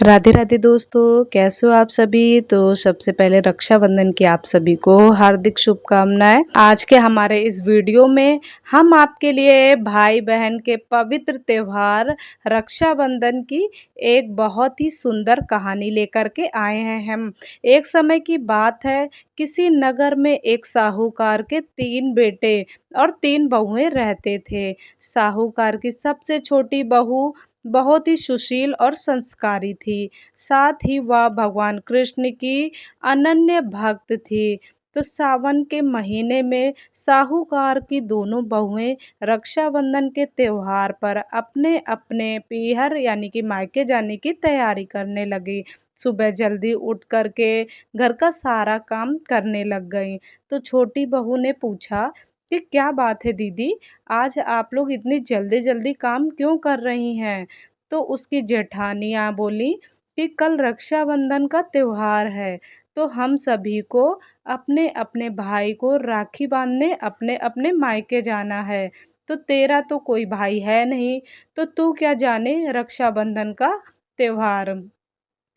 राधे राधे दोस्तों, कैसे हो आप सभी। तो सबसे पहले रक्षाबंधन की आप सभी को हार्दिक शुभकामनाएं। आज के हमारे इस वीडियो में हम आपके लिए भाई बहन के पवित्र त्योहार रक्षाबंधन की एक बहुत ही सुंदर कहानी लेकर के आए हैं। हम एक समय की बात है, किसी नगर में एक साहूकार के 3 बेटे और 3 बहुएं रहते थे। साहूकार की सबसे छोटी बहू बहुत ही सुशील और संस्कारी थी। साथ ही वह भगवान कृष्ण की अनन्य भक्त थी। तो सावन के महीने में साहूकार की दोनों बहुएं रक्षाबंधन के त्योहार पर अपने-अपने पीहर यानी कि मायके जाने की तैयारी करने लगी। सुबह जल्दी उठ कर के घर का सारा काम करने लग गईं। तो छोटी बहू ने पूछा कि क्या बात है दीदी, आज आप लोग इतनी जल्दी-जल्दी काम क्यों कर रही हैं? तो उसकी जेठानियाँ बोलीं कि कल रक्षाबंधन का त्योहार है, तो हम सभी को अपने-अपने भाई को राखी बांधने अपने-अपने मायके जाना है। तो तेरा तो कोई भाई है नहीं, तो तू क्या जाने रक्षाबंधन का त्योहार।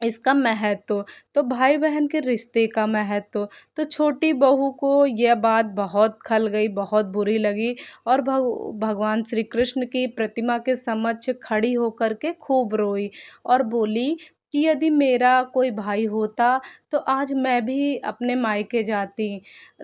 इसका महत्व, तो भाई-बहन के रिश्ते का महत्व। तो छोटी बहू को यह बात बहुत खल गई, बहुत बुरी लगी और भगवान श्री कृष्ण की प्रतिमा के समक्ष खड़ी होकर के खूब रोई और बोली कि यदि मेरा कोई भाई होता तो आज मैं भी अपने मायके जाती।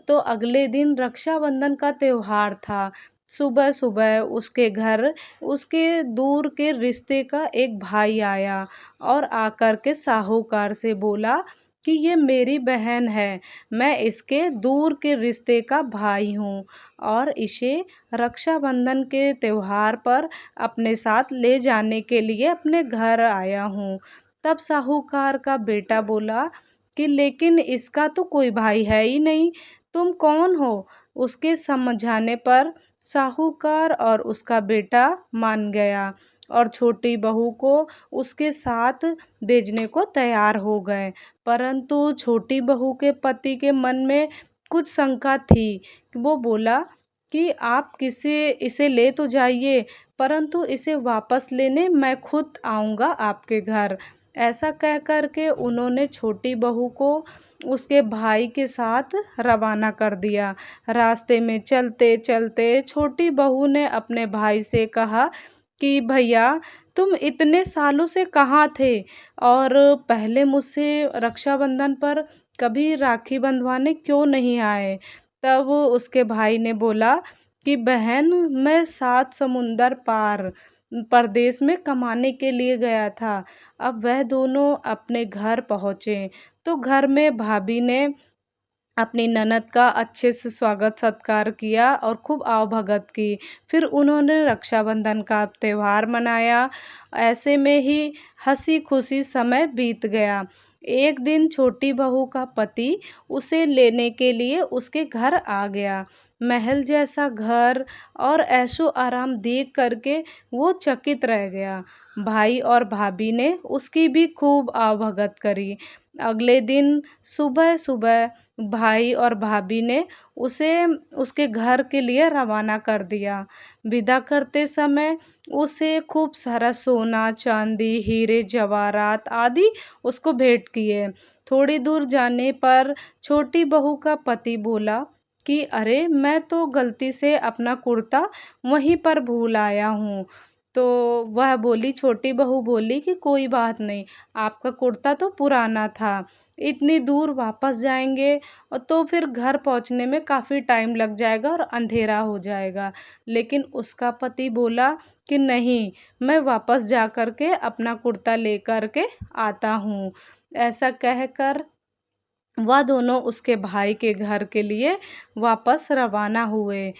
तो अगले दिन रक्षाबंधन का त्योहार था। सुबह-सुबह उसके घर उसके दूर के रिश्ते का एक भाई आया और आकर के साहूकार से बोला कि ये मेरी बहन है, मैं इसके दूर के रिश्ते का भाई हूँ और इसे रक्षाबंधन के त्योहार पर अपने साथ ले जाने के लिए अपने घर आया हूँ। तब साहूकार का बेटा बोला कि लेकिन इसका तो कोई भाई है ही नहीं, तुम कौन हो? उसके समझाने पर साहूकार और उसका बेटा मान गया और छोटी बहू को उसके साथ भेजने को तैयार हो गए। परंतु छोटी बहू के पति के मन में कुछ शंका थी। वो बोला कि आप किसे इसे ले तो जाइए, परंतु इसे वापस लेने मैं खुद आऊँगा आपके घर। ऐसा कह कर के उन्होंने छोटी बहू को उसके भाई के साथ रवाना कर दिया। रास्ते में चलते-चलते छोटी बहू ने अपने भाई से कहा कि भैया, तुम इतने सालों से कहाँ थे और पहले मुझसे रक्षाबंधन पर कभी राखी बंधवाने क्यों नहीं आए? तब उसके भाई ने बोला कि बहन, मैं 7 समुंदर पार परदेश में कमाने के लिए गया था। अब वह दोनों अपने घर पहुँचे, तो घर में भाभी ने अपनी ननद का अच्छे से स्वागत सत्कार किया और खूब आवभगत की। फिर उन्होंने रक्षाबंधन का त्योहार मनाया। ऐसे में ही हँसी-खुशी समय बीत गया। एक दिन छोटी बहू का पति उसे लेने के लिए उसके घर आ गया। महल जैसा घर और ऐशो-आराम देख कर के वो चकित रह गया। भाई और भाभी ने उसकी भी खूब आवभगत करी। अगले दिन सुबह-सुबह भाई और भाभी ने उसे उसके घर के लिए रवाना कर दिया। विदा करते समय उसे खूब सारा सोना, चांदी, हीरे, जवाहरात आदि उसको भेंट किए। थोड़ी दूर जाने पर छोटी बहू का पति बोला कि अरे! मैं तो गलती से अपना कुर्ता वहीं पर भूल आया हूँ। तो वह बोली छोटी बहू बोली कि कोई बात नहीं, आपका कुर्ता तो पुराना था। इतनी दूर वापस जाएँगे तो फिर घर पहुँचने में काफ़ी टाइम लग जाएगा और अंधेरा हो जाएगा। लेकिन उसका पति बोला कि नहीं, मैं वापस जा कर के अपना कुर्ता लेकर के आता हूँ। ऐसा कहकर वह दोनों उसके भाई के घर के लिए वापस रवाना हुए।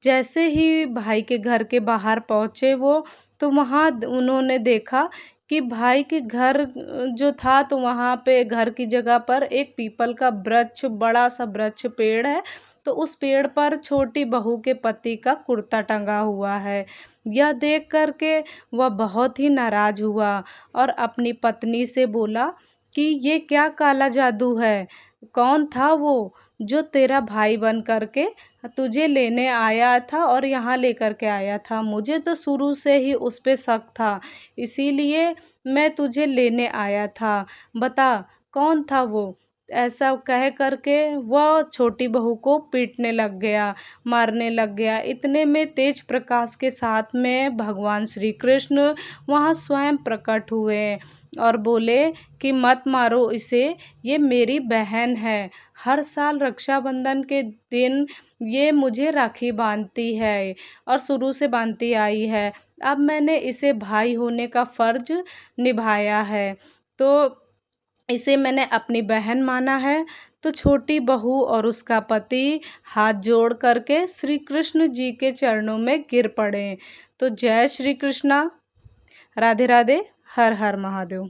जैसे ही भाई के घर के बाहर पहुँचे वो, तो वहाँ उन्होंने देखा कि भाई के घर जो था तो वहाँ पे घर की जगह पर एक पीपल का वृक्ष, बड़ा-सा वृक्ष पेड़ है, तो उस पेड़ पर छोटी बहू के पति का कुर्ता टंगा हुआ है। यह देख कर के वह बहुत ही नाराज़ हुआ और अपनी पत्नी से बोला कि ये क्या काला जादू है? कौन था वो जो तेरा भाई बन करके तुझे लेने आया था और यहाँ लेकर के आया था। मुझे तो शुरू से ही उस पे शक था, इसीलिए मैं तुझे लेने आया था। बता कौन था वो? ऐसा कह करके वह छोटी बहू को पीटने लग गया, मारने लग गया। इतने में तेज प्रकाश के साथ में भगवान श्री कृष्ण वहाँ स्वयं प्रकट हुए और बोले कि मत मारो इसे, ये मेरी बहन है। हर साल रक्षाबंधन के दिन ये मुझे राखी बांधती है और शुरू से बांधती आई है। अब मैंने इसे भाई होने का फ़र्ज निभाया है, तो इसे मैंने अपनी बहन माना है। तो छोटी बहू और उसका पति हाथ जोड़ करके श्री कृष्ण जी के चरणों में गिर पड़े। तो जय श्री कृष्णा, राधे राधे, हर हर महादेव।